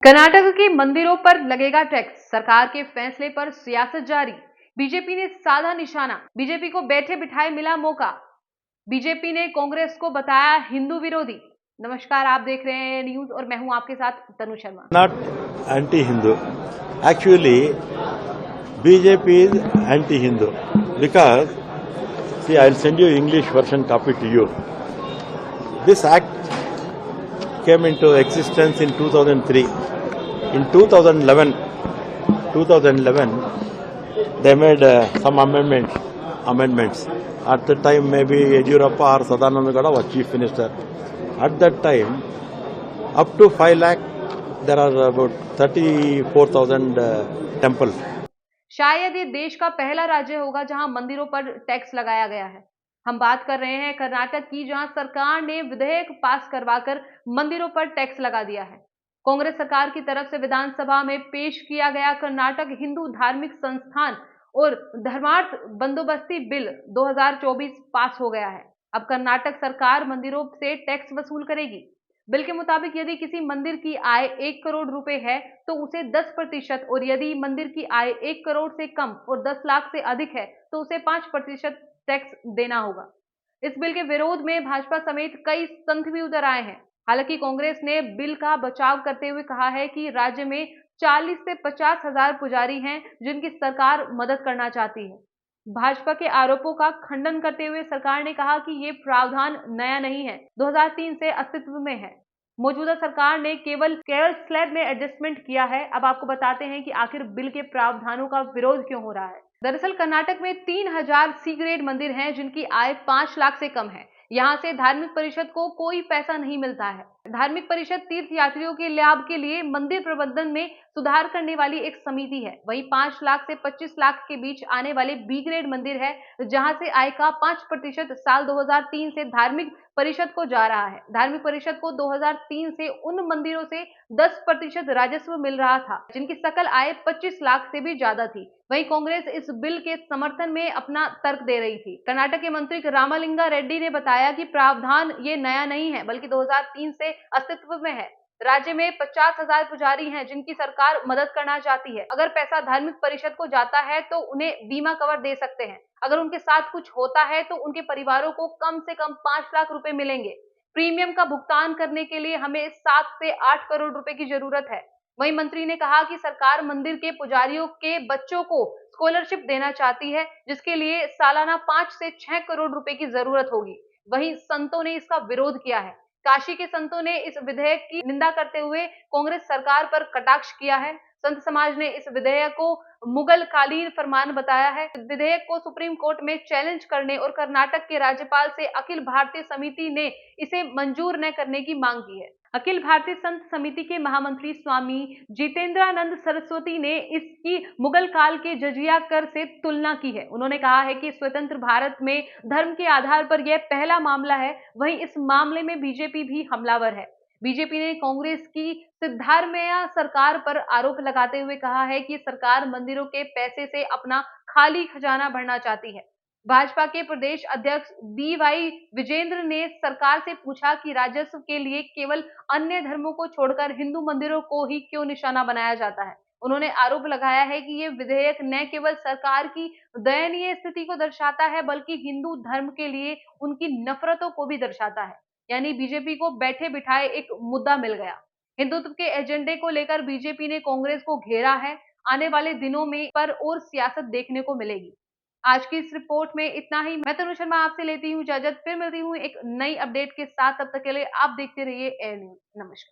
कर्नाटक के मंदिरों पर लगेगा टैक्स, सरकार के फैसले पर सियासत जारी। बीजेपी ने साधा निशाना, बीजेपी को बैठे बिठाए मिला मौका। बीजेपी ने कांग्रेस को बताया हिंदू विरोधी। नमस्कार, आप देख रहे हैं न्यूज और मैं हूं आपके साथ तनु Sharma. Not anti-Hindu. Actually, BJP is anti-Hindu because, see, I'll send you English version copy to you. This act came into existence in 2003. In 2011, they made some amendments. At the time, maybe Yediyurappa or Sadananda Gowda was chief minister. At that time, up to 5 lakh, there are about 34,000 temples. शायद ये देश का पहला राज्य होगा जहां मंदिरों पर टैक्स लगाया गया है। हम बात कर रहे हैं कर्नाटक की, जहां सरकार ने विधेयक पास करवाकर मंदिरों पर टैक्स लगा दिया है। कांग्रेस सरकार की तरफ से विधानसभा में पेश किया गया कर्नाटक हिंदू धार्मिक संस्थान और धर्मार्थ बंदोबस्ती बिल 2024 पास हो गया है। अब कर्नाटक सरकार मंदिरों से टैक्स वसूल करेगी। बिल के मुताबिक यदि किसी मंदिर की आय 1 करोड़ रुपए है तो उसे 10% और यदि मंदिर की आय 1 करोड़ से कम और 10 लाख से अधिक है तो उसे 5% टैक्स देना होगा। इस बिल के विरोध में भाजपा समेत कई संघ भी उतर आए हैं। हालांकि कांग्रेस ने बिल का बचाव करते हुए कहा है कि राज्य में 40 से 50 हजार पुजारी हैं जिनकी सरकार मदद करना चाहती है। भाजपा के आरोपों का खंडन करते हुए सरकार ने कहा कि ये प्रावधान नया नहीं है, 2003 से अस्तित्व में है। मौजूदा सरकार ने केवल स्लैब में एडजस्टमेंट किया है। अब आपको बताते हैं कि आखिर बिल के प्रावधानों का विरोध क्यों हो रहा है। दरअसल कर्नाटक में 3000 सी ग्रेड मंदिर हैं जिनकी आय 5 लाख से कम है। यहाँ से धार्मिक परिषद को कोई पैसा नहीं मिलता है। धार्मिक परिषद तीर्थ यात्रियों के लाभ के लिए मंदिर प्रबंधन में सुधार करने वाली एक समिति है। वहीं 5 लाख से 25 लाख के बीच आने वाले बी ग्रेड मंदिर है, जहां से आय का 5% साल 2003 से धार्मिक परिषद को जा रहा है। धार्मिक परिषद को 2003 से उन मंदिरों से 10% राजस्व मिल रहा था जिनकी सकल आय 25 लाख से भी ज्यादा थी। वहीं कांग्रेस इस बिल के समर्थन में अपना तर्क दे रही थी। कर्नाटक के मंत्री रामलिंगा रेड्डी ने बताया कि प्रावधान ये नया नहीं है बल्कि 2003 से अस्तित्व में है। राज्य में 50,000 पुजारी हैं जिनकी सरकार मदद करना चाहती है। अगर पैसा धार्मिक परिषद को जाता है तो उन्हें बीमा कवर दे सकते हैं। अगर उनके साथ कुछ होता है तो उनके परिवारों को कम से कम 5 लाख रुपए मिलेंगे। प्रीमियम का भुगतान करने के लिए हमें 7 से 8 करोड़ रुपए की जरूरत है। वहीं मंत्री ने कहा कि सरकार मंदिर के पुजारियों के बच्चों को स्कॉलरशिप देना चाहती है जिसके लिए सालाना 5 से 6 करोड़ रुपए की जरूरत होगी। वहीं संतों ने इसका विरोध किया है। काशी के संतों ने इस विधेयक की निंदा करते हुए कांग्रेस सरकार पर कटाक्ष किया है। संत समाज ने इस विधेयक को मुगल कालीन फरमान बताया है। विधेयक को सुप्रीम कोर्ट में चैलेंज करने और कर्नाटक के राज्यपाल से अखिल भारतीय समिति ने इसे मंजूर न करने की मांग की है। अखिल भारतीय संत समिति के महामंत्री स्वामी जितेंद्रानंद सरस्वती ने इसकी मुगल काल के जजिया कर से तुलना की है। उन्होंने कहा है कि स्वतंत्र भारत में धर्म के आधार पर यह पहला मामला है। वहीं इस मामले में बीजेपी भी हमलावर है। बीजेपी ने कांग्रेस की सिद्धारमैया सरकार पर आरोप लगाते हुए कहा है कि सरकार मंदिरों के पैसे से अपना खाली खजाना भरना चाहती है। भाजपा के प्रदेश अध्यक्ष DY विजेंद्र ने सरकार से पूछा कि राजस्व के लिए केवल अन्य धर्मों को छोड़कर हिंदू मंदिरों को ही क्यों निशाना बनाया जाता है। उन्होंने आरोप लगाया है कि ये विधेयक न केवल सरकार की दयनीय स्थिति को दर्शाता है बल्कि हिंदू धर्म के लिए उनकी नफरतों को भी दर्शाता है। यानी बीजेपी को बैठे बिठाए एक मुद्दा मिल गया। हिंदुत्व के एजेंडे को लेकर बीजेपी ने कांग्रेस को घेरा है। आने वाले दिनों में पर और सियासत देखने को मिलेगी। आज की इस रिपोर्ट में इतना ही। मैं तनु शर्मा आपसे लेती हूँ इजाजत, फिर मिलती हूँ एक नई अपडेट के साथ। तब तक के लिए आप देखते रहिए एयर न्यूज। नमस्कार।